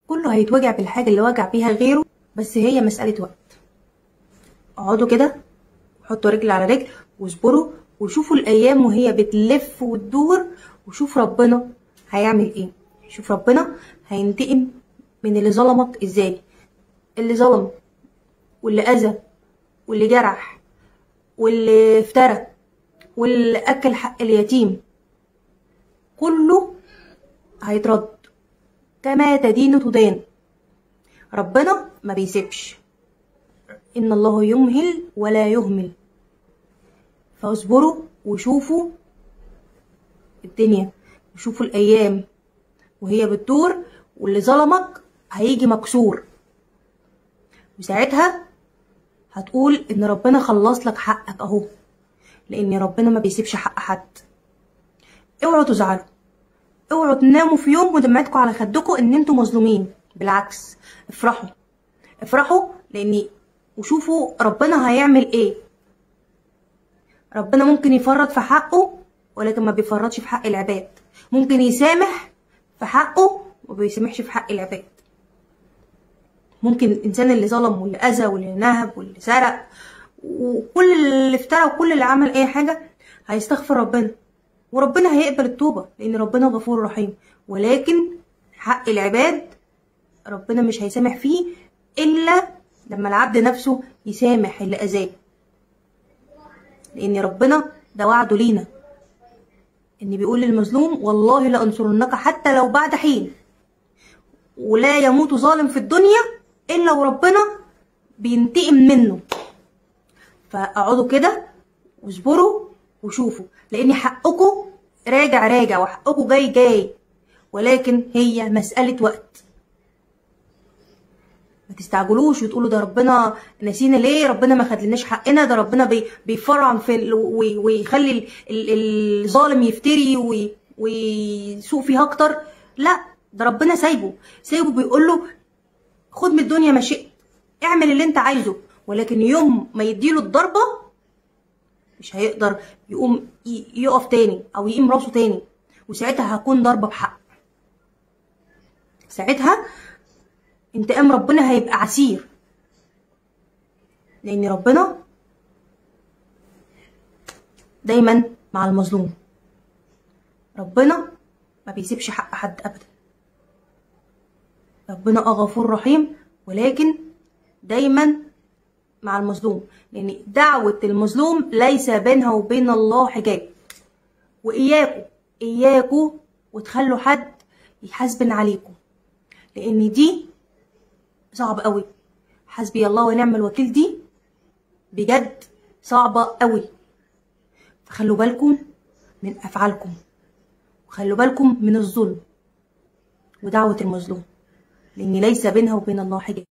كله هيتوجع بالحاجة اللي وجع بيها غيره، بس هي مسألة وقت. اقعدوا كده وحطوا رجل على رجل واصبروا وشوفوا الأيام وهي بتلف وتدور، وشوف ربنا هيعمل ايه. شوف ربنا هينتقم من اللي ظلمك ازاي، اللي ظلم واللي أذى واللي جرح واللي افترى واللي أكل حق اليتيم، كله هيترد كما تدين تدان. ربنا ما بيسيبش، إن الله يمهل ولا يهمل. فاصبروا وشوفوا الدنيا وشوفوا الأيام وهي بتدور، واللي ظلمك هيجي مكسور، وساعتها هتقول إن ربنا خلص لك حقك أهو، لأن ربنا ما بيسيبش حق حد. اوعوا تزعلوا، اوعوا تناموا في يوم ودمعتكم على خدكم ان انتوا مظلومين. بالعكس، افرحوا افرحوا، وشوفوا ربنا هيعمل ايه. ربنا ممكن يفرط في حقه ولكن ما بيفرطش في حق العباد، ممكن يسامح في حقه وما بيسامحش في حق العباد. ممكن الانسان اللي ظلم واللي اذى واللي نهب واللي سرق وكل اللي افترى وكل اللي عمل اي حاجه هيستغفر ربنا، وربنا هيقبل التوبه لان ربنا غفور رحيم. ولكن حق العباد ربنا مش هيسامح فيه الا لما العبد نفسه يسامح اللي اذاه، لان ربنا ده وعده لينا، ان بيقول للمظلوم والله لانصرنك حتى لو بعد حين. ولا يموت ظالم في الدنيا الا وربنا بينتقم منه. فاقعدوا كده واصبروا وشوفوا، لان حقكم راجع راجع وحقكم جاي جاي، ولكن هي مسألة وقت. ما تستعجلوش وتقولوا ده ربنا نسينا ليه، ربنا ما خدلناش حقنا، ده ربنا بيفرعن في ويخلي الظالم يفتري ويسوق فيها اكتر. لا، ده ربنا سايبه بيقول له خد من الدنيا ما شئت، اعمل اللي انت عايزه، ولكن يوم ما يديله الضربه مش هيقدر يقوم يقف تاني او يقيم راسه تاني، وساعتها هكون ضربه بحق. ساعتها انتقام ربنا هيبقى عسير، لان ربنا دايما مع المظلوم. ربنا ما بيسيبش حق حد ابدا. ربنا غفور رحيم، ولكن دايما مع المظلوم، لان دعوة المظلوم ليس بينها وبين الله حجاب. واياكوا وتخلوا حد يحاسبن عليكم، لان دي صعبة قوي. حسبي الله ونعم الوكيل دي بجد صعبة قوي. فخلوا بالكم من افعالكم، وخلوا بالكم من الظلم ودعوة المظلوم، لان ليس بينها وبين الله حجاب.